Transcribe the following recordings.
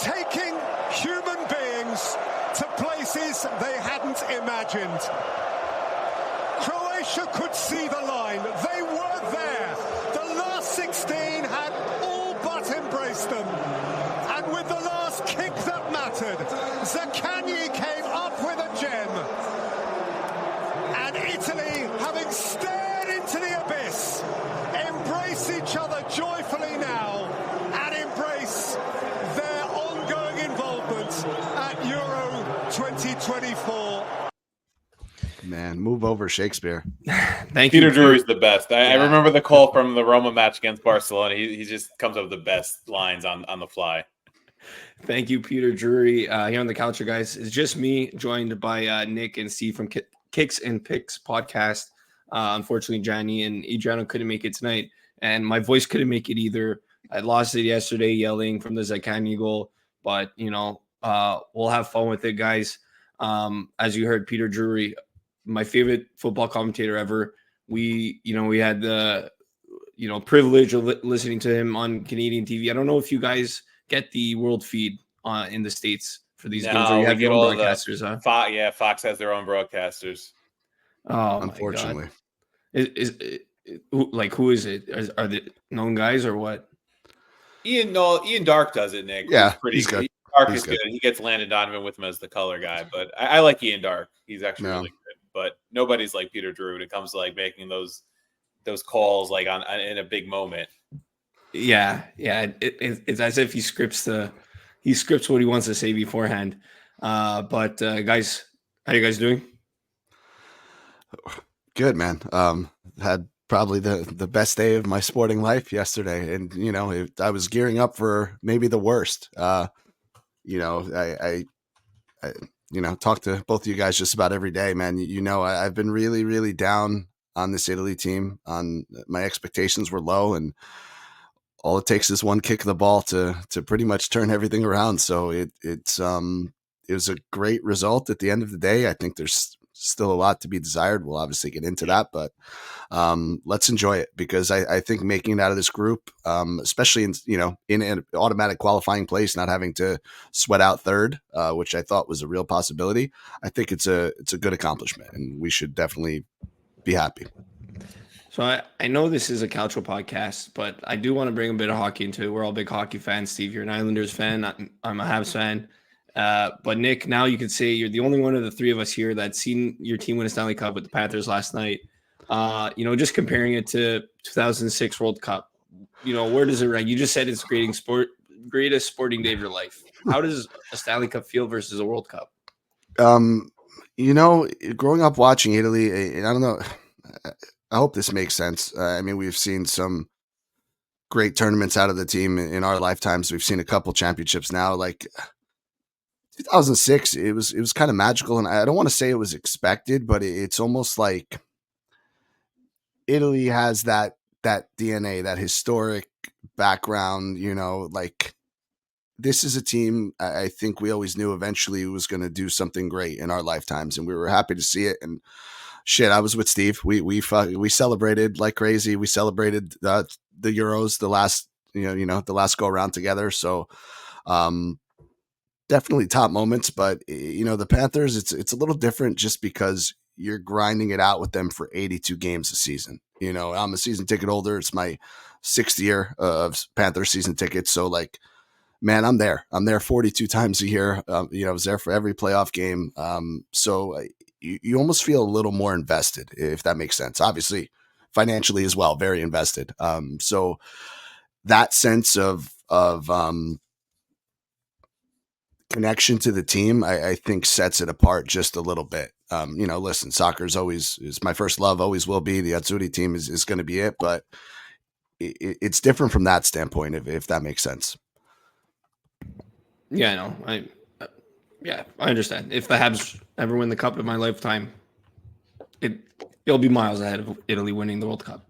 taking human beings to places they hadn't imagined. Croatia could see the line. They were there. The last 16 had all but embraced them. And with the last kick that mattered, Zaccagni came up with a gem. And Italy, having stared into the abyss, embrace each other joyfully now and embrace their ongoing involvement at Euro 2024. Man, move over Shakespeare. Thank Peter you. Drury's the best. I remember the call from the Roma match against Barcelona. He just comes up with the best lines on the fly. Thank you, Peter Drury. Here on the Calcio Guys, it's just me, joined by Nick and Steve from Kicks and Picks podcast. Unfortunately, Gianni and Adriano couldn't make it tonight, and my voice couldn't make it either. I lost it yesterday yelling from the Zaccagni goal, but we'll have fun with it, guys. As you heard, Peter Drury, my favorite football commentator ever. We had the privilege of listening to him on Canadian TV. I don't know if you guys get the world feed in the States for these games, or you have your own broadcasters, huh? Fox has their own broadcasters. Oh, unfortunately. Who is it? Are they known guys or what? Ian Dark does it, Nick. Yeah, he's good. Dark is good. He gets Landon Donovan with him as the color guy, but I like Ian Dark. He's actually really good. But nobody's like Peter Drury when it comes to like making those calls like in a big moment. Yeah. It's as if he scripts what he wants to say beforehand. But guys, how you guys doing? Good, man. Had probably the best day of my sporting life yesterday, and I was gearing up for maybe the worst. I talk to both of you guys just about every day, man. I've been really, really down on this Italy team. My expectations were low, and all it takes is one kick of the ball to pretty much turn everything around. So it was a great result at the end of the day. I think there's still a lot to be desired. We'll obviously get into that, but let's enjoy it, because I think making it out of this group, especially in an automatic qualifying place, not having to sweat out third, which I thought was a real possibility. I think it's a good accomplishment, and we should definitely be happy. So I know this is a Calcio podcast, but I do want to bring a bit of hockey into it. We're all big hockey fans. Steve, you're an Islanders fan. I'm a Habs fan. But Nick, now you could say you're the only one of the three of us here that's seen your team win a Stanley Cup with the Panthers last night. Just comparing it to 2006 World Cup, where does it rank? You just said it's greatest sporting day of your life. How does a Stanley Cup feel versus a World Cup? Growing up watching Italy, I don't know. I hope this makes sense. We've seen some great tournaments out of the team in our lifetimes. We've seen a couple championships now. Like 2006, it was kind of magical, and I don't want to say it was expected, but it's almost like Italy has that DNA, that historic background. This is a team I think we always knew eventually was going to do something great in our lifetimes, and we were happy to see it. And shit, I was with Steve. We celebrated like crazy. We celebrated the Euros, the last go around together. So definitely top moments, but the Panthers, it's a little different just because you're grinding it out with them for 82 games a season. I'm a season ticket holder. It's my 6th year of Panthers season tickets. So man, I'm there 42 times a year. I was there for every playoff game. So you almost feel a little more invested, if that makes sense. Obviously, financially as well, very invested. So that sense of connection to the team, I think sets it apart just a little bit. Listen, soccer is my first love, always will be. The Azzurri team is going to be it, but it's different from that standpoint, if that makes sense. Yeah, I know. I understand. If the Habs ever win the Cup in my lifetime, it'll be miles ahead of Italy winning the World Cup.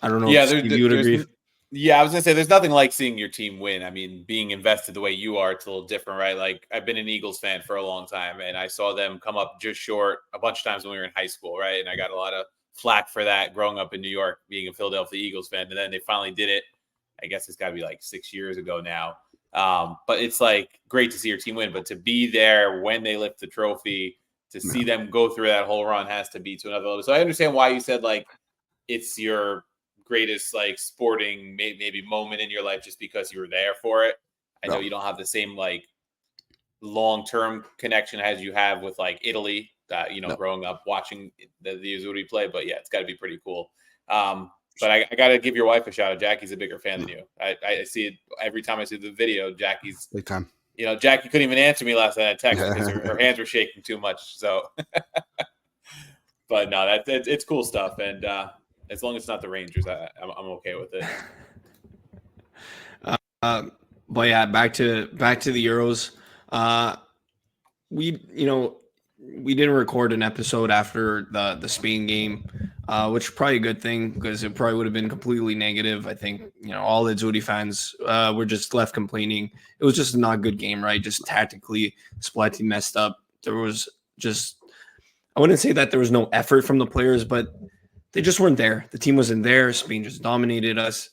I don't know if Steve, you would agree. Yeah, I was going to say, there's nothing like seeing your team win. Being invested the way you are, it's a little different, right? Like, I've been an Eagles fan for a long time, and I saw them come up just short a bunch of times when we were in high school, right? And I got a lot of flack for that growing up in New York, being a Philadelphia Eagles fan. And then they finally did it. I guess it's got to be like 6 years ago now. But it's like great to see your team win, but to be there when they lift the trophy, to see them go through that whole run has to be to another level. So I understand why you said like it's your greatest like sporting maybe moment in your life just because you were there for it. I know you don't have the same like long-term connection as you have with like Italy, growing up watching the Azzurri play, but yeah, it's got to be pretty cool. But I got to give your wife a shout out. Jackie's a bigger fan than you. I see it every time I see the video. Jackie's big time. Jackie couldn't even answer me last night at text because her hands were shaking too much. So, but no, it's cool stuff. And as long as it's not the Rangers, I'm okay with it. But yeah, back to the Euros. We didn't record an episode after the Spain game, which is probably a good thing because it probably would have been completely negative. I think, all the Azzurri fans were just left complaining. It was just a not good game, right? Just tactically, Spalletti messed up. There was just, I wouldn't say that there was no effort from the players, but they just weren't there. The team wasn't there. Spain just dominated us.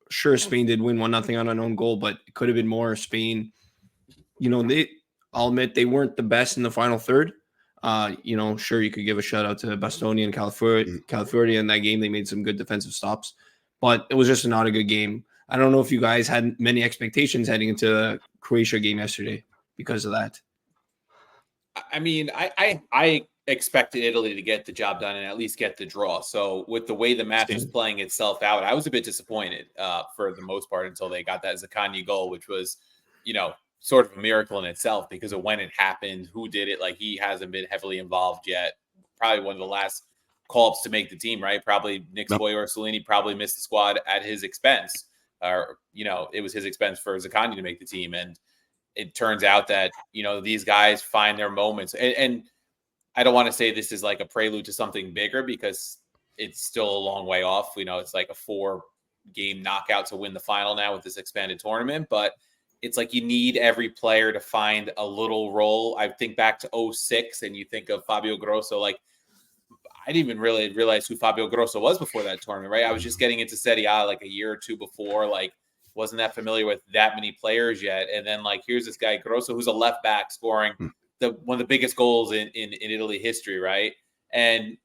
Sure, Spain did win 1-0 on an own goal, but it could have been more. Spain, I'll admit they weren't the best in the final third. Sure, you could give a shout out to Bastoni and Califuori in that game. They made some good defensive stops, but it was just not a good game. I don't know if you guys had many expectations heading into the Croatia game yesterday because of that. I mean, I expected Italy to get the job done and at least get the draw. So with the way the match was playing itself out, I was a bit disappointed for the most part until they got that Zaccagni goal, which was, sort of a miracle in itself because of when it happened, who did it. Like he hasn't been heavily involved yet. Probably one of the last call-ups to make the team, right? Probably Nick Boy or Cellini probably missed the squad at his expense. Or, it was his expense for Zaccagni to make the team. And it turns out that, these guys find their moments. And I don't want to say this is like a prelude to something bigger because it's still a long way off. It's like a 4-game knockout to win the final now with this expanded tournament, but it's like you need every player to find a little role. I think back to 2006 and you think of Fabio Grosso. Like I didn't even really realize who Fabio Grosso was before that tournament, right? I was just getting into Serie A like a year or two before, like wasn't that familiar with that many players yet. And then like, here's this guy Grosso, who's a left back scoring one of the biggest goals in Italy history. Right. And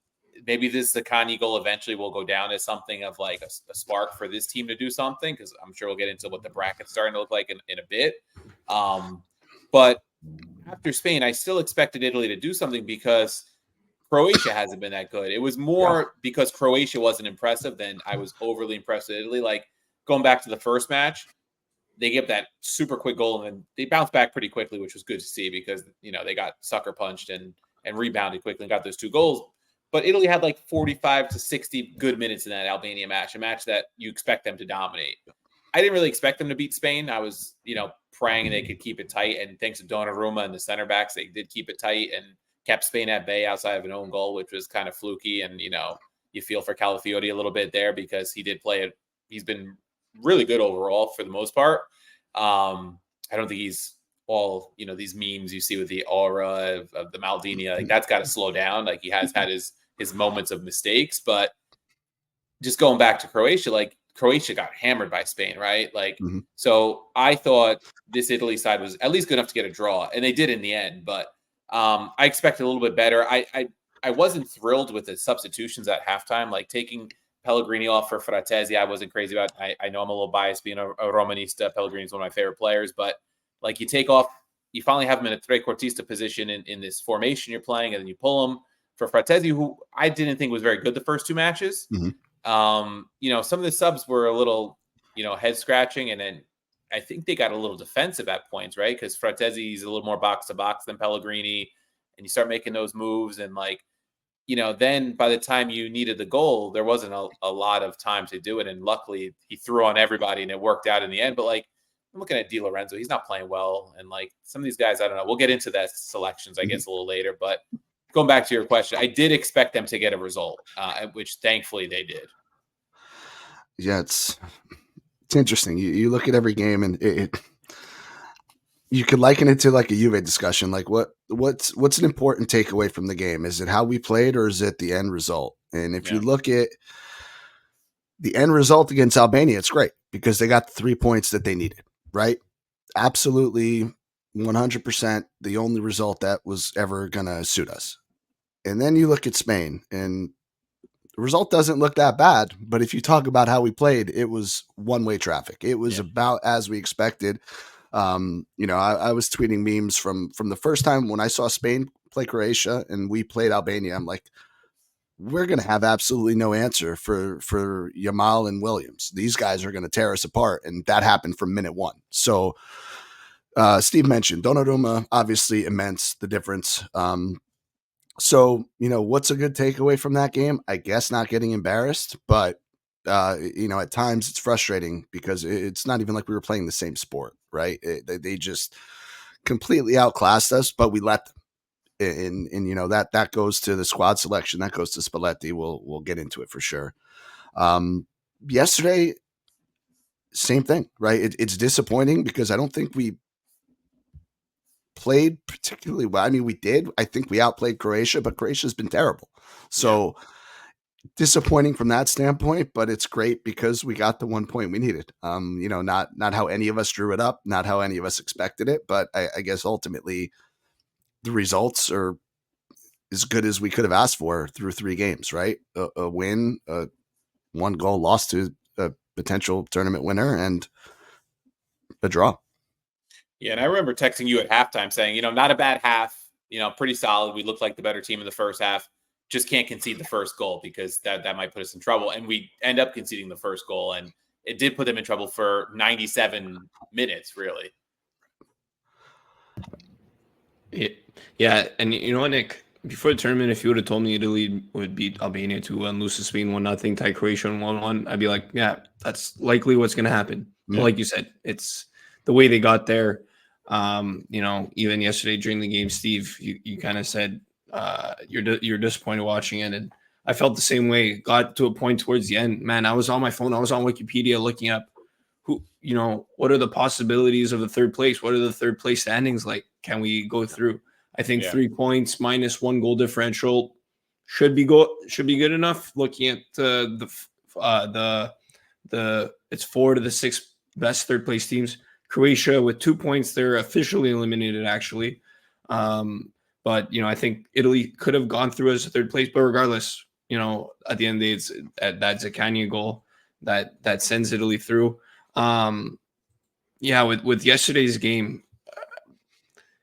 maybe this Zaccagni goal eventually will go down as something of like a spark for this team to do something. Cause I'm sure we'll get into what the bracket's starting to look like in a bit. But after Spain, I still expected Italy to do something because Croatia hasn't been that good. It was more because Croatia wasn't impressive than I was overly impressed with Italy. Like going back to the first match, they gave that super quick goal and then they bounced back pretty quickly, which was good to see because, they got sucker punched and rebounded quickly and got those 2 goals. But Italy had like 45 to 60 good minutes in that Albania match, a match that you expect them to dominate. I didn't really expect them to beat Spain. I was, praying they could keep it tight. And thanks to Donnarumma and the center backs, they did keep it tight and kept Spain at bay outside of an own goal, which was kind of fluky. And, you feel for Califuori a little bit there because he did play it. He's been really good overall for the most part. I don't think he's all, these memes you see with the aura of the Maldini, like that's got to slow down. Like he has had his moments of mistakes, but just going back to Croatia, like Croatia got hammered by Spain, right? Like, so I thought this Italy side was at least good enough to get a draw, and they did in the end, but I expected a little bit better. I wasn't thrilled with the substitutions at halftime, like taking Pellegrini off for Frattesi. I wasn't crazy about. I know I'm a little biased being a Romanista. Pellegrini's one of my favorite players, but like you take off, you finally have him in a trequartista position in this formation you're playing, and then you pull him for Frattesi, who I didn't think was very good the first 2 matches. Some of the subs were a little, head scratching, and then I think they got a little defensive at points, right? Because Frattesi is a little more box to box than Pellegrini, and you start making those moves, and like, then by the time you needed the goal, there wasn't a lot of time to do it, and luckily he threw on everybody, and it worked out in the end. But like, I'm looking at Di Lorenzo, he's not playing well, and like some of these guys, I don't know. We'll get into that selections, I guess, a little later, but. Going back to your question, I did expect them to get a result, which thankfully they did. Yeah, it's interesting. You look at every game, and you could liken it to like a Juve discussion. Like what's an important takeaway from the game? Is it how we played, or is it the end result? And if you look at the end result against Albania, it's great because they got the 3 points that they needed, right? absolutely 100% the only result that was ever going to suit us. And then you look at Spain, and the result doesn't look that bad. But if you talk about how we played, it was one-way traffic. It was about as we expected. I was tweeting memes from the first time when I saw Spain play Croatia and we played Albania. I'm like, we're going to have absolutely no answer for Yamal and Williams. These guys are going to tear us apart. And that happened from minute one. So Steve mentioned Donnarumma, obviously immense, the difference. So, what's a good takeaway from that game? I guess not getting embarrassed, but, at times it's frustrating because it's not even like we were playing the same sport, right? They just completely outclassed us, but we let them. And that goes to the squad selection. That goes to Spalletti. We'll get into it for sure. Yesterday, same thing, right? It's disappointing because I don't think we played particularly well. I mean, we did. I think we outplayed Croatia, but Croatia's been terrible. So disappointing from that standpoint, but it's great because we got the 1 point we needed. Not how any of us drew it up, not how any of us expected it, but I guess ultimately the results are as good as we could have asked for through 3 games, right? A win, 1 goal lost to a potential tournament winner, and a draw. Yeah, and I remember texting you at halftime saying, not a bad half, pretty solid. We looked like the better team in the first half. Just can't concede the first goal because that might put us in trouble. And we end up conceding the first goal, and it did put them in trouble for 97 minutes, really. Yeah, and you know what, Nick? Before the tournament, if you would have told me Italy would beat Albania 2-1, lose to Spain 1-0, tie Croatia 1-1, I'd be like, yeah, that's likely what's going to happen. Yeah. But like you said, it's the way they got there. Even yesterday during the game, Steve, you kind of said you're disappointed watching it, and I felt the same way. Got to a point towards the end, man. I was on my phone, I was on Wikipedia looking up what are the possibilities of the third place? What are the third place standings like? Can we go through? I think 3 points minus 1 goal differential should be good enough. Looking at it's 4 to the 6 best third place teams. Croatia with 2 points, they're officially eliminated actually. But I think Italy could have gone through as a third place, but regardless, at the end of the day, it's that Zaccagni goal that sends Italy through. With yesterday's game,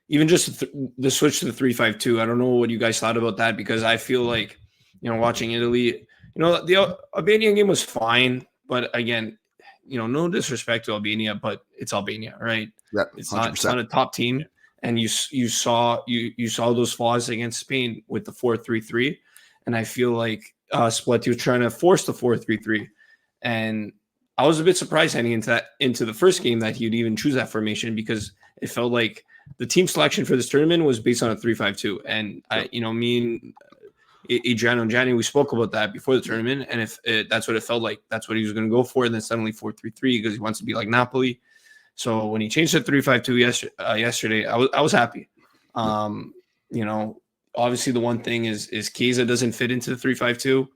even just the switch to the 3-5-2, I don't know what you guys thought about that, because I feel like, watching Italy, the Albania game was fine, but again, no disrespect to Albania, but it's Albania, right? Yeah, it's not a top team, and you saw those flaws against Spain with the 4-3-3, and I feel like Spalletti was trying to force the 4-3-3, and I was a bit surprised heading into the first game that he'd even choose that formation, because it felt like the team selection for this tournament was based on a 3-5-2. And me and Adriano and Gianni, we spoke about that before the tournament. And if that's what it felt like, that's what he was going to go for. And then suddenly 4-3-3, because he wants to be like Napoli. So when he changed to 3-5-2 yesterday, I was happy. Obviously the one thing is Chiesa doesn't fit into the 3-5-2.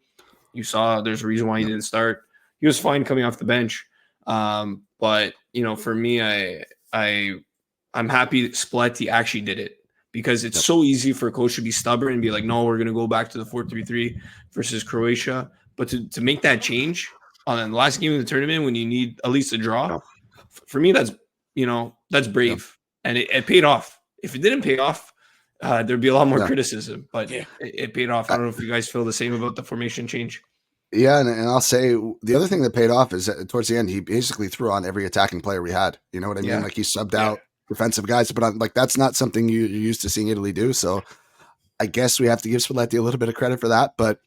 You saw there's a reason why he didn't start. He was fine coming off the bench. But for me, I'm happy Spalletti actually did it, because it's so easy for a coach to be stubborn and be like, no, we're going to go back to the 4-3-3 versus Croatia. But to make that change on the last game of the tournament when you need at least a draw, for me, that's brave. And it paid off. If it didn't pay off, there'd be a lot more criticism, but it paid off. I don't know if you guys feel the same about the formation change. Yeah, and I'll say the other thing that paid off is that towards the end, he basically threw on every attacking player we had. You know what I mean? Like he subbed out defensive guys, but like that's not something you're used to seeing Italy do. So I guess we have to give Spalletti a little bit of credit for that. But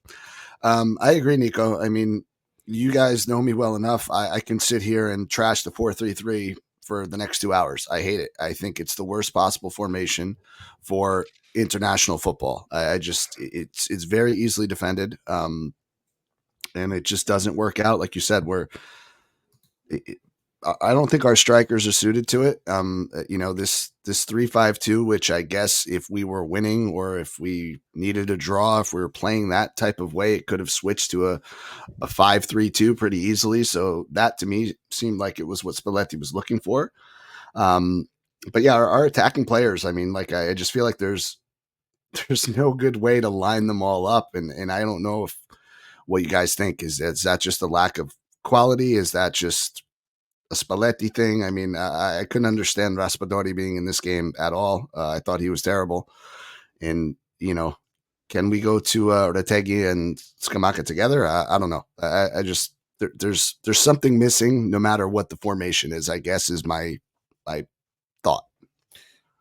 I agree, Nico. I mean, you guys know me well enough. I can sit here and trash the 4-3-3 for the next 2 hours. I hate it. I think it's the worst possible formation for international football. It's very easily defended. And it just doesn't work out. Like you said, I don't think our strikers are suited to it. This 3-5-2, which I guess if we were winning or if we needed a draw, if we were playing that type of way, it could have switched to a 5-3-2 pretty easily. So that to me seemed like it was what Spalletti was looking for. But yeah, our attacking players, I mean, like, I just feel like there's no good way to line them all up. And I don't know what you guys think. Is that just a lack of quality? Is that just a Spalletti thing? I mean, I couldn't understand Raspadori being in this game at all. I thought he was terrible. And, can we go to Retegui and Scamacca together? I don't know. I just there's something missing no matter what the formation is, I guess, is my thought.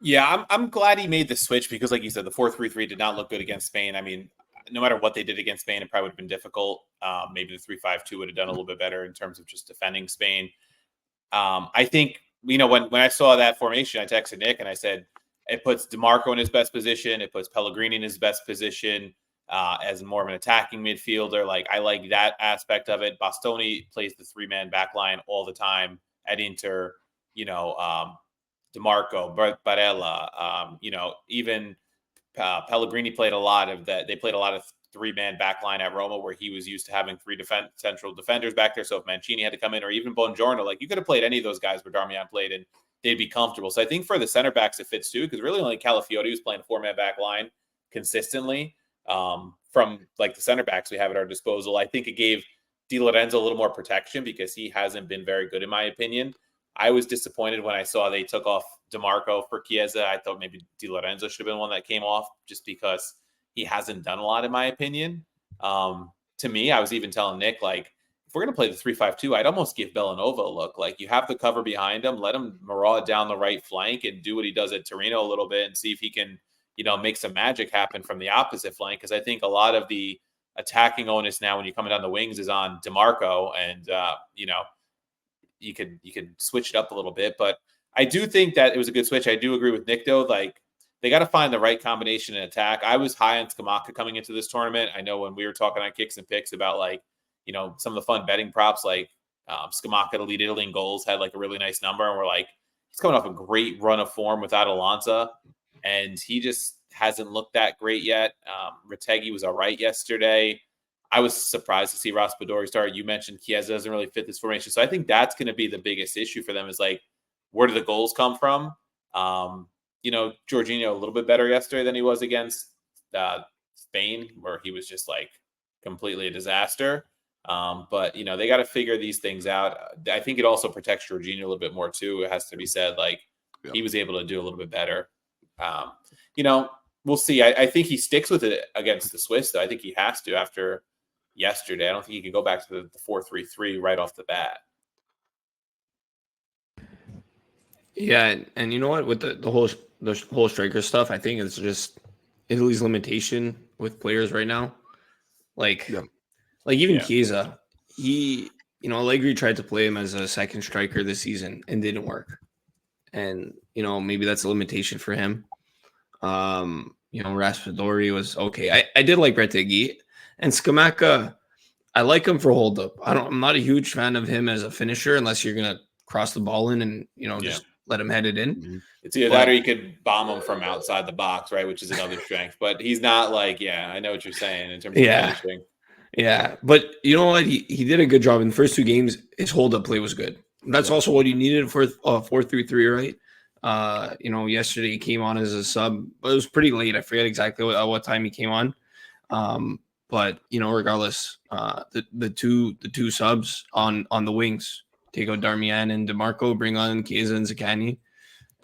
Yeah, I'm glad he made the switch because, like you said, the 4-3-3 did not look good against Spain. I mean, no matter what they did against Spain, it probably would have been difficult. Maybe the 3-5-2 would have done a little bit better in terms of just defending Spain. I think, when I saw that formation, I texted Nick and I said, it puts DeMarco in his best position. It puts Pellegrini in his best position as more of an attacking midfielder. Like, I like that aspect of it. Bastoni plays the 3-man back line all the time at Inter, DeMarco, Barella, even Pellegrini played a lot of that. They played a lot of 3-man back line at Roma where he was used to having 3 central defenders back there. So if Mancini had to come in, or even Buongiorno, like, you could have played any of those guys where Darmian played and they'd be comfortable. So I think for the center backs, it fits too, because really only Calafiori was playing a 4-man back line consistently from like the center backs we have at our disposal. I think it gave Di Lorenzo a little more protection because he hasn't been very good, in my opinion. I was disappointed when I saw they took off DeMarco for Chiesa. I thought maybe Di Lorenzo should have been one that came off just because he hasn't done a lot, in my opinion. To me, I was even telling Nick, like, if we're going to play the 3-5-2, I'd almost give Bellanova a look. Like, you have the cover behind him, let him maraud down the right flank and do what he does at Torino a little bit and see if he can, make some magic happen from the opposite flank. Because I think a lot of the attacking onus now when you're coming down the wings is on DeMarco, and you could switch it up a little bit. But I do think that it was a good switch. I do agree with Nick, though. Like, they got to find the right combination in attack. I was high on Scamacca coming into this tournament. I know when we were talking on Kicks and Picks about, like, some of the fun betting props, like Scamacca to lead Italy in goals had like a really nice number. And we're like, he's coming off a great run of form without Alonso, and he just hasn't looked that great yet. Retegui was all right yesterday. I was surprised to see Raspadori start. You mentioned Chiesa doesn't really fit this formation. So I think that's going to be the biggest issue for them is, like, where do the goals come from? Jorginho a little bit better yesterday than he was against Spain, where he was just like completely a disaster. But they got to figure these things out. I think it also protects Jorginho a little bit more too. It has to be said, like, he was able to do a little bit better. We'll see. I think he sticks with it against the Swiss, though. I think he has to after yesterday. I don't think he can go back to the 4-3-3 right off the bat. Yeah, and you know what? With the whole striker stuff, I think it's just Italy's limitation with players right now. Like even Chiesa, Allegri tried to play him as a second striker this season and didn't work. And maybe that's a limitation for him. Raspadori was okay. I did like Retegui and Scamacca. I like him for hold up. I'm not a huge fan of him as a finisher unless you're gonna cross the ball in and just let him head it in. Mm-hmm. It's either that or you could bomb him from outside the box, right? Which is another strength. But he's not like, I know what you're saying in terms of finishing. Yeah, but you know what? He did a good job in the first 2 games. His hold up play was good. That's also what you needed for 4-3-3, right? Yesterday he came on as a sub, but it was pretty late. I forget exactly what time he came on. But regardless, the two subs on the wings, take out Darmian and DeMarco, bring on Chiesa and Zaccagni,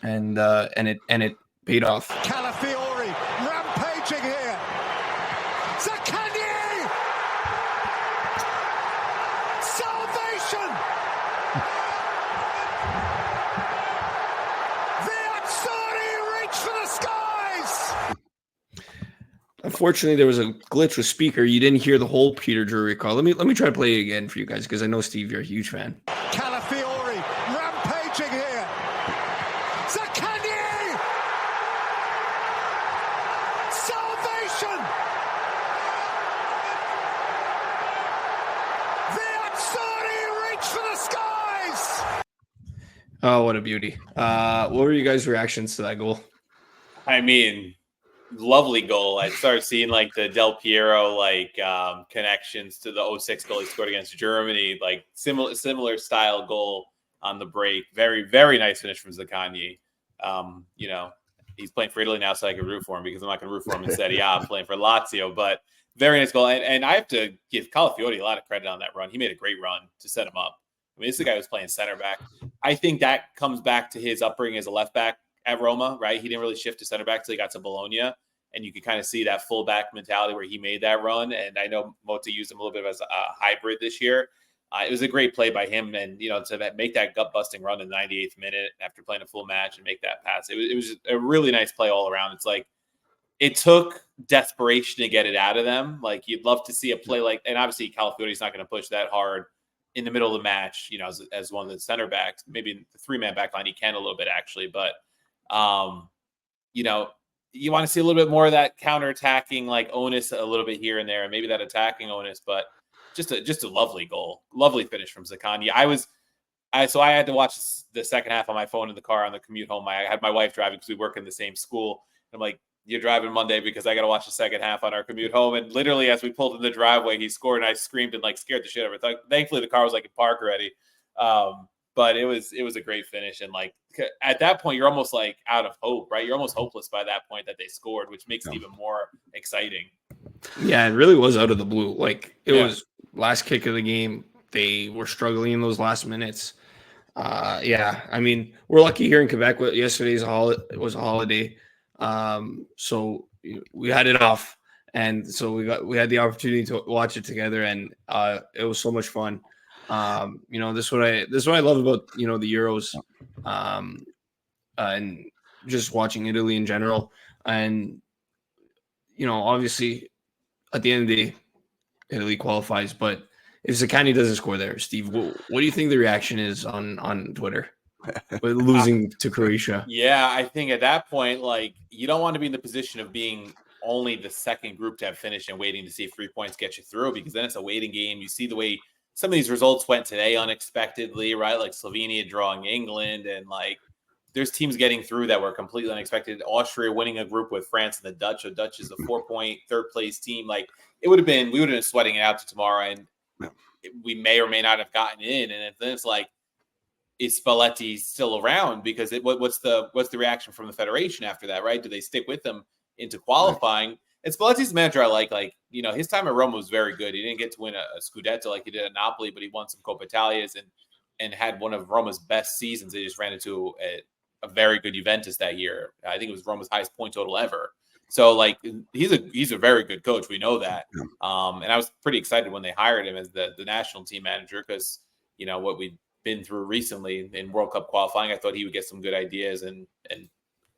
and it paid off. Calafiori rampaging here. Zaccagni! Salvation! The Azzurri reach for the skies! Unfortunately, there was a glitch with speaker. You didn't hear the whole Peter Drury call. Let me try to play it again for you guys because I know, Steve, you're a huge fan. Calafiori rampaging here. Zaccagni! Salvation! The Azzurri reach for the skies! Oh, what a beauty. What were you guys' reactions to that goal? I mean, lovely goal. I started seeing like the Del Piero connections to the 06 goal he scored against Germany, like similar style goal. on the break. Very, very nice finish from Zaccagni. He's playing for Italy now, so I can root for him because I'm not going to root for him in Serie A. I'm playing for Lazio, but very nice goal. And I have to give Calafiori a lot of credit on that run. He made a great run to set him up. I mean, this is the guy who's playing center back. I think that comes back to his upbringing as a left back at Roma, right? He didn't really shift to center back till he got to Bologna. And you can kind of see that fullback mentality where he made that run. And I know Mota used him a little bit as a hybrid this year. It was a great play by him. And, to make that gut-busting run in the 98th minute after playing a full match and make that pass, it was a really nice play all around. It's like it took desperation to get it out of them. Like, you'd love to see a play like – and obviously Calafiori's not going to push that hard in the middle of the match, as one of the center backs. Maybe the three-man back line he can a little bit, actually. But, you want to see a little bit more of that counterattacking, like, onus a little bit here and there, and maybe that attacking onus, but – just a lovely goal, lovely finish from Zaccagni. So I had to watch the second half on my phone in the car on the commute home. I had my wife driving because we work in the same school. I'm like, you're driving Monday because I got to watch the second half on our commute home. And literally, as we pulled in the driveway, he scored, and I screamed and scared the shit out of it. Thankfully, the car was in park already. But it was a great finish. And at that point, you're almost out of hope, right? You're almost hopeless by that point that they scored, which makes it even more exciting. Yeah, it really was out of the blue. It was last kick of the game. They were struggling in those last minutes. I mean, we're lucky here in Quebec. Yesterday's was a holiday, so we had it off, and so we had the opportunity to watch it together, and it was so much fun. This is what I love about the Euros, and just watching Italy in general, and obviously at the end of the day, Italy qualifies, but if Zaccagni doesn't score there, Steve, what do you think the reaction is on Twitter with losing to Croatia? Yeah, I think at that point, you don't want to be in the position of being only the second group to have finished and waiting to see if 3 points get you through, because then it's a waiting game. You see the way some of these results went today unexpectedly, right? Like Slovenia drawing England, and there's teams getting through that were completely unexpected. Austria winning a group with France and the Dutch. The Dutch is a 4-point third place team. We would have been sweating it out to tomorrow, and we may or may not have gotten in. And then it's is Spalletti still around? Because what's the reaction from the federation after that, right? Do they stick with them into qualifying? Right. And Spalletti's the manager I like. His time at Roma was very good. He didn't get to win a Scudetto like he did at Napoli, but he won some Coppa Italias and had one of Roma's best seasons. They just ran into a very good Juventus that year. I think it was Roma's highest point total ever. So he's a very good coach. We know that. And I was pretty excited when they hired him as the national team manager, because what we've been through recently in World Cup qualifying, I thought he would get some good ideas and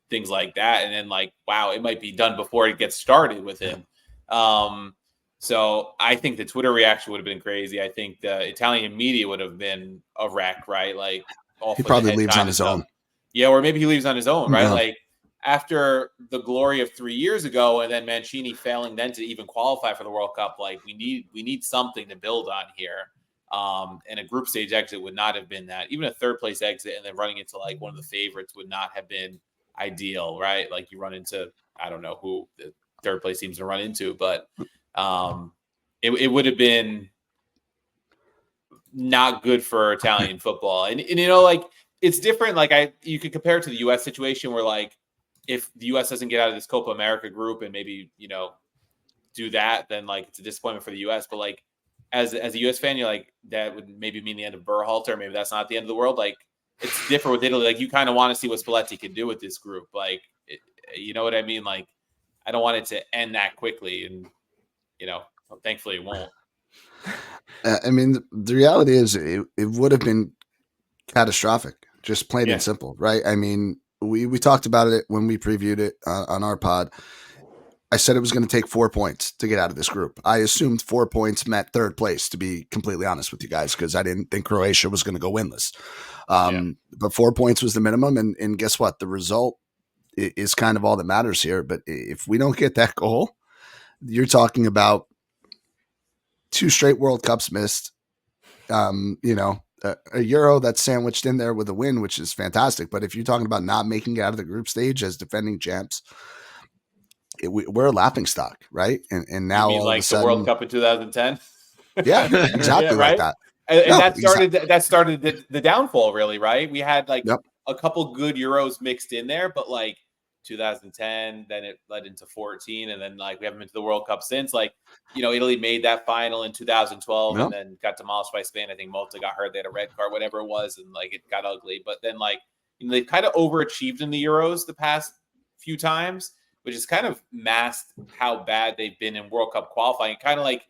things like that. And then wow, it might be done before it gets started with him. So I think the Twitter reaction would have been crazy. I think the Italian media would have been a wreck, right? He probably leaves on his own. Yeah, or maybe he leaves on his own, right? Yeah. After the glory of 3 years ago, and then Mancini failing then to even qualify for the World Cup, we need something to build on here. And a group stage exit would not have been that. Even a third place exit and then running into one of the favorites would not have been ideal, right? You run into, I don't know who the third place teams to run into, but it would have been not good for Italian football. And it's different. You could compare it to the U.S. situation where if the U.S. doesn't get out of this Copa America group and maybe, do that, then it's a disappointment for the U.S. But as a U.S. fan, you're that would maybe mean the end of Berhalter. Maybe that's not the end of the world. It's different with Italy. You kind of want to see what Spalletti can do with this group. You know what I mean? I don't want it to end that quickly. And, thankfully it won't. I mean, the reality is it would have been catastrophic, just plain and simple, right? I mean, we talked about it when we previewed it on our pod. I said it was going to take 4 points to get out of this group. I assumed 4 points meant third place, to be completely honest with you guys, because I didn't think Croatia was going to go winless. But 4 points was the minimum. And guess what? The result is kind of all that matters here. But if we don't get that goal, you're talking about 2 straight World Cups missed, a Euro that's sandwiched in there with a win, which is fantastic. But if you're talking about not making it out of the group stage as defending champs, we're a laughing stock, right? And now all of a sudden, the World Cup in 2010. Yeah, exactly right? like that. And No, that started the downfall, really, right? We had like Yep. a couple good Euros mixed in there, but like 2010, then it led into 14, and then like we haven't been to the World Cup since. Like, Italy made that final in 2012 Yep. and then got demolished by Spain. I think Mota got hurt, they had a red card, whatever it was, and like it got ugly. But then like they've kind of overachieved in the Euros the past few times, which has kind of masked how bad they've been in World Cup qualifying. Kind of like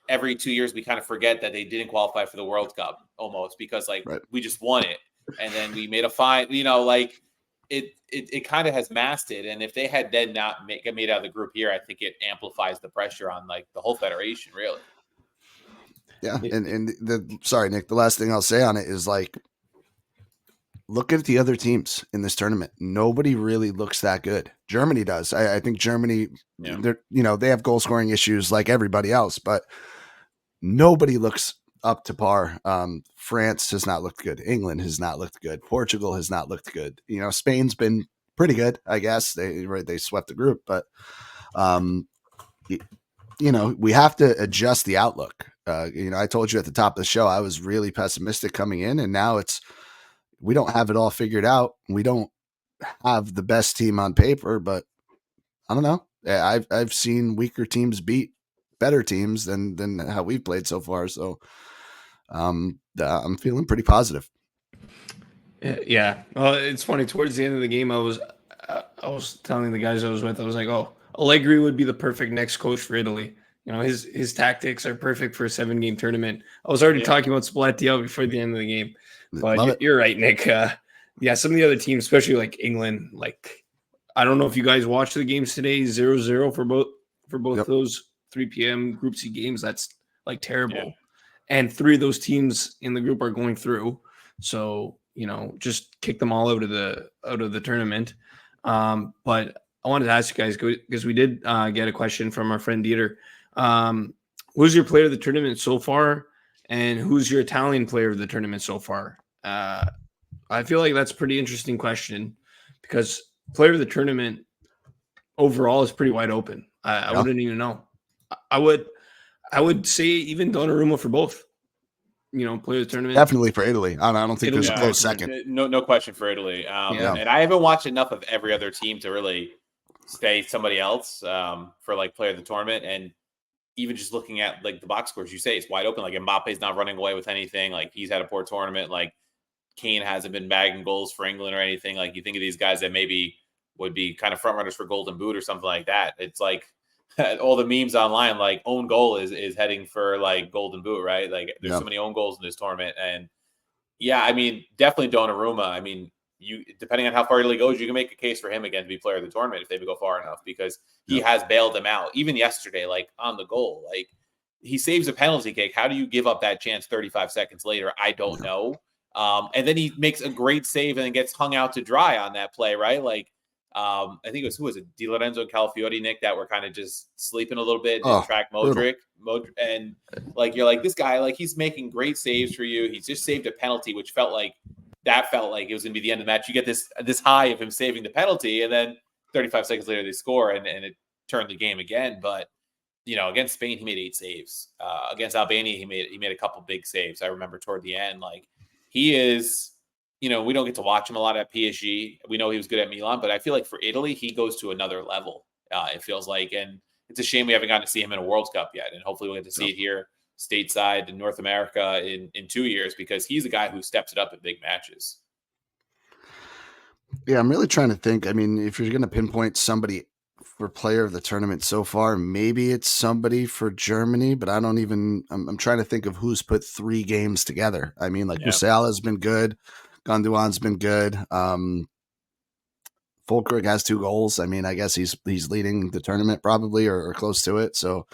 every 2 years we kind of forget that they didn't qualify for the World Cup almost because like we just won it and then we made a fine, like it kind of has masked it. And if they had then not get made out of the group here, I think it amplifies the pressure on like the whole federation, really. Yeah. And sorry, Nick, the last thing I'll say on it is like, look at the other teams in this tournament. Nobody really looks that good. Germany does. I think Germany, they have goal scoring issues like everybody else, but nobody looks up to par. France has not looked good. England has not looked good. Portugal has not looked good. Spain's been pretty good, I guess. They swept the group, but we have to adjust the outlook. I told you at the top of the show, I was really pessimistic coming in, and now we don't have it all figured out. We don't have the best team on paper, but I don't know. I've seen weaker teams beat better teams than how we've played so far. So I'm feeling pretty positive. Yeah. Well, it's funny. Towards the end of the game, I was telling the guys I was with, I was like, oh, Allegri would be the perfect next coach for Italy. His tactics are perfect for a 7-game tournament. I was already talking about Spalletti out before the end of the game. But you're right, Nick. Some of the other teams, especially like England, like I don't know if you guys watched the games today, 0-0 for both those 3 p.m. Group C games. That's like terrible. Yeah. And 3 of those teams in the group are going through. So, just kick them all out of the tournament. But I wanted to ask you guys, because we did get a question from our friend Dieter. Who's your player of the tournament so far? And who's your Italian player of the tournament so far? I feel like that's a pretty interesting question because player of the tournament overall is pretty wide open. I wouldn't even know. I would say even Donnarumma for both. Player of the tournament. Definitely for Italy. I don't think there's a close second. No question for Italy. And I haven't watched enough of every other team to really say somebody else for like player of the tournament. And even just looking at like the box scores, you say it's wide open. Like Mbappe's not running away with anything. Like he's had a poor tournament. Like Kane hasn't been bagging goals for England or anything. Like you think of these guys that maybe would be kind of front runners for Golden Boot or something like that. It's like all the memes online, like own goal is heading for like Golden Boot, right? Like there's so many own goals in this tournament. And definitely Donnarumma. You depending on how far Italy goes, you can make a case for him again to be player of the tournament if they go far enough because he has bailed them out. Even yesterday, like on the goal, like he saves a penalty kick. How do you give up that chance 35 seconds later? I don't know. And then he makes a great save and then gets hung out to dry on that play, right? Like I think who was it? Di Lorenzo and Calafiori, Nick, that were kind of just sleeping a little bit and track Modric. And like you're like this guy, like he's making great saves for you. He's just saved a penalty, which felt like it was going to be the end of the match. You get this high of him saving the penalty, and then 35 seconds later they score, and it turned the game again. But against Spain he made 8 saves. Against Albania he made a couple big saves. I remember toward the end, like he is. We don't get to watch him a lot at PSG. We know he was good at Milan, but I feel like for Italy he goes to another level. It feels like, and it's a shame we haven't gotten to see him in a World Cup yet, and hopefully we'll get to see it here stateside in North America in 2 years because he's a guy who steps it up in big matches. Yeah, I'm really trying to think. If you're going to pinpoint somebody for player of the tournament so far, maybe it's somebody for Germany, but I'm trying to think of who's put 3 games together. Musala's been good. Gondwan's been good. Fulkrug has 2 goals. I guess he's leading the tournament probably or close to it. So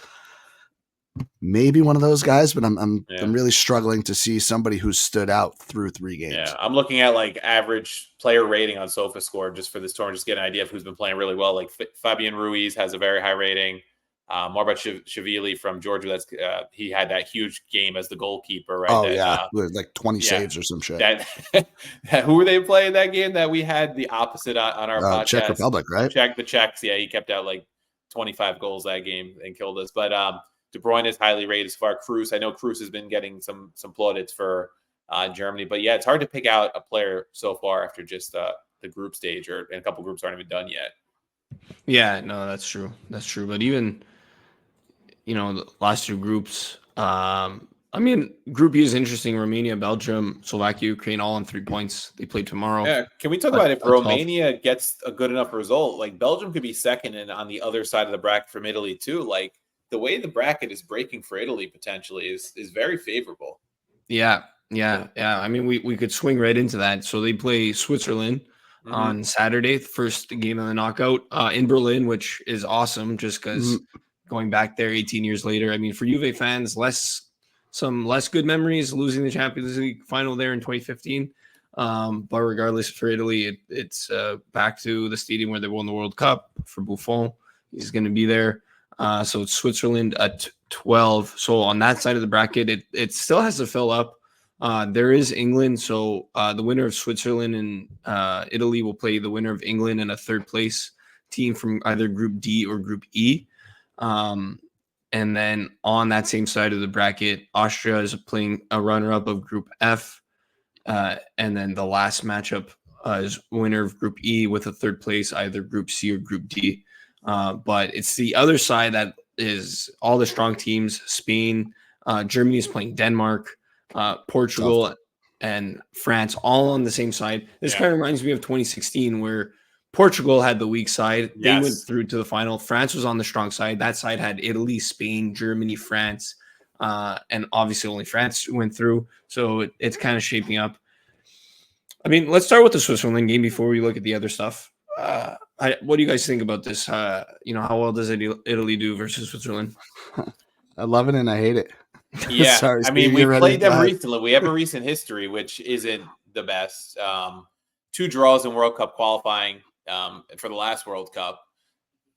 maybe one of those guys, but I'm really struggling to see somebody who stood out through 3 games. Yeah, I'm looking at like average player rating on SofaScore just for this tournament, just get an idea of who's been playing really well. Like Fabian Ruiz has a very high rating. Marbat-Shavili from Georgia, he had that huge game as the goalkeeper, right? Like 20 saves or some shit. Who were they playing that game that we had the opposite on our podcast? Czech Republic, right? The Czechs, he kept out like 25 goals that game and killed us. But De Bruyne is highly rated so far. Cruz, I know Cruz has been getting some plaudits for Germany, but yeah, it's hard to pick out a player so far after just the group stage, and a couple groups aren't even done yet. Yeah, no, that's true. That's true. But even, the last two groups, Group E is interesting. Romania, Belgium, Slovakia, Ukraine, all on 3 points. They play tomorrow. Yeah, can we talk about if Romania gets a good enough result? Like Belgium could be second, and on the other side of the bracket from Italy too. Like the way the bracket is breaking for Italy potentially is very favorable. Yeah. We could swing right into that. So they play Switzerland on Saturday, the first game of the knockout in Berlin, which is awesome just because going back there 18 years later. I mean, for Juve fans, some less good memories losing the Champions League final there in 2015. But regardless, for Italy, it's back to the stadium where they won the World Cup for Buffon. He's going to be there. So it's Switzerland at 12. So on that side of the bracket, it still has to fill up. There is England. So the winner of Switzerland and Italy will play the winner of England and a third place team from either Group D or Group E. And then on that same side of the bracket, Austria is playing a runner-up of Group F. And then the last matchup is winner of Group E with a third place, either Group C or Group D. But it's the other side that is all the strong teams. Spain, Germany is playing Denmark, Portugal, and France, all on the same side. This kind of reminds me of 2016, where Portugal had the weak side. They went through to the final. France was on the strong side. That side had Italy, Spain, Germany, France, and obviously only France went through. So it's kind of shaping up. I mean, let's start with the Switzerland game before we look at the other stuff. What do you guys think about this? How well does Italy do versus Switzerland? I love it and I hate it. Yeah, Sorry, I mean, we played them recently. We have a recent history, which isn't the best. 2 draws in World Cup qualifying for the last World Cup.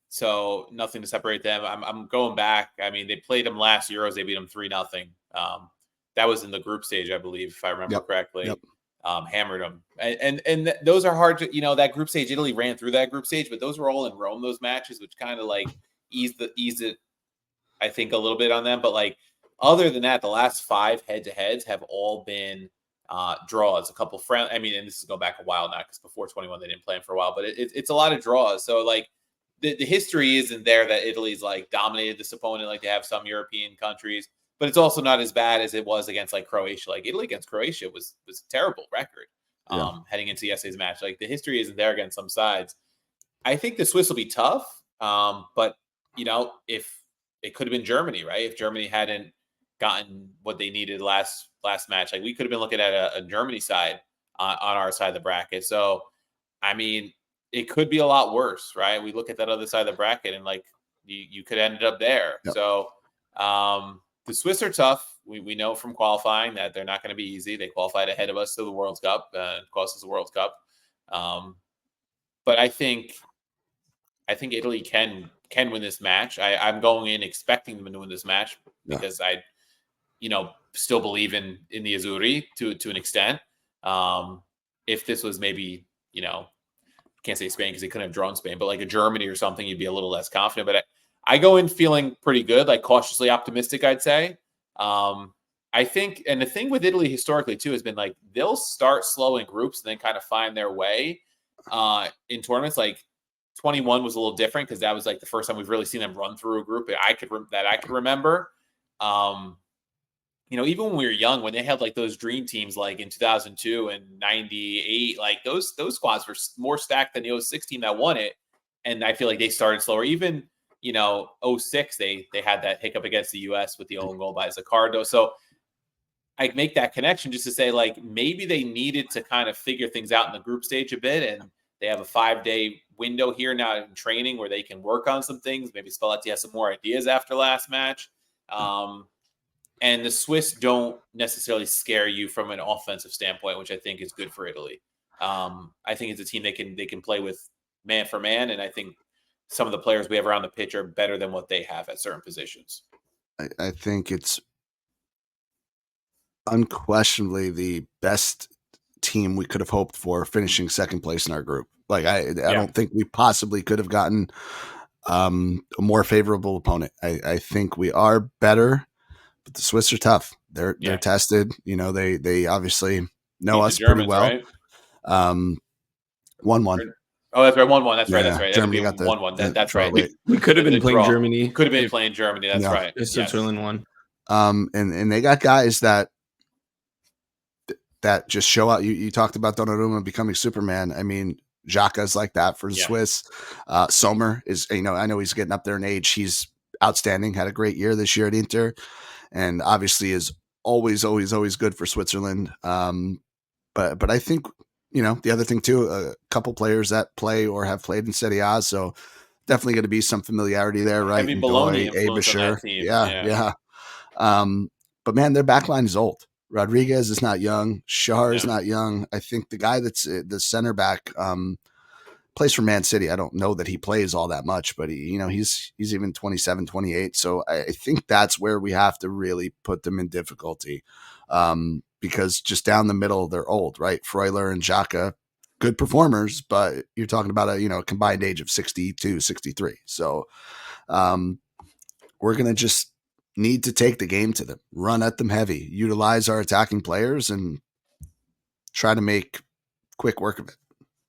So nothing to separate them. I'm going back. I mean, they played them last Euros. They beat them 3-0. That was in the group stage, I believe, if I remember correctly. Yep. Hammered them. And those are hard to, that group stage, Italy ran through that group stage, but those were all in Rome, those matches, which kind of like eased it, I think, a little bit on them. But like, other than that, the last 5 head-to-heads have all been draws. A couple friendly. I mean, and this is going back a while now because before 21 they didn't play them for a while. But it's a lot of draws. So like the history isn't there that Italy's like dominated this opponent like they have some European countries. But it's also not as bad as it was against like Croatia. Like Italy against Croatia was a terrible record heading into yesterday's match. Like the history isn't there against some sides. I think the Swiss will be tough. But if it could have been Germany, right? If Germany hadn't gotten what they needed last match, like we could have been looking at a Germany side on our side of the bracket. So, I mean, it could be a lot worse, right? We look at that other side of the bracket and like you could have ended up there. Yep. So the Swiss are tough. We know from qualifying that they're not going to be easy. They qualified ahead of us to the World Cup, cost us the World Cup. But I think Italy can win this match. I'm going in expecting them to win this match because I still believe in the Azzurri to an extent. If this was maybe, can't say Spain because they couldn't have drawn Spain, but like a Germany or something, you'd be a little less confident. But I go in feeling pretty good, like cautiously optimistic, I'd say. I think, and the thing with Italy historically too has been like they'll start slow in groups and then kind of find their way in tournaments. Like 21 was a little different because that was like the first time we've really seen them run through a group that I could remember. Even when we were young, when they had like those dream teams, like in 2002 and 98, like those squads were more stacked than the 06 team that won it. And I feel like they started slower. Even, 06, they had that hiccup against the US with the own goal by Zaccagni. So I make that connection just to say like, maybe they needed to kind of figure things out in the group stage a bit. And they have a 5-day window here now in training where they can work on some things. Maybe Spalletti has some more ideas after last match. And the Swiss don't necessarily scare you from an offensive standpoint, which I think is good for Italy. I think it's a team they can play with man for man, and I think some of the players we have around the pitch are better than what they have at certain positions. I think it's unquestionably the best team we could have hoped for finishing second place in our group. Like I don't think we possibly could have gotten a more favorable opponent. I think we are better, but the Swiss are tough. They're tested. You know, they obviously know us pretty well. Right? 1-1. Oh, that's right. 1-1. That's right. Yeah, That's right. Germany got 1-1. That's right. We could have been playing Germany. Could have been playing Germany. That's right. If Switzerland won. And they got guys that just show out. You talked about Donnarumma becoming Superman. I mean, Xhaka's like that for the Swiss. Sommer is, I know he's getting up there in age. He's outstanding. Had a great year this year at Inter, and obviously is always good for Switzerland. But I think, the other thing too, a couple players that play or have played in Serie A, so definitely going to be some familiarity there, right? Heavy Bologna influence on that team. Yeah. But man, their backline is old. Rodriguez is not young. Shar is not young. I think the guy that's the center back plays for Man City. I don't know that he plays all that much, but he's even 27, 28. So I think that's where we have to really put them in difficulty. Because just down the middle, they're old, right? Freuler and Xhaka, good performers, but you're talking about a combined age of 62, 63. So we're going to just need to take the game to them, run at them heavy, utilize our attacking players, and try to make quick work of it.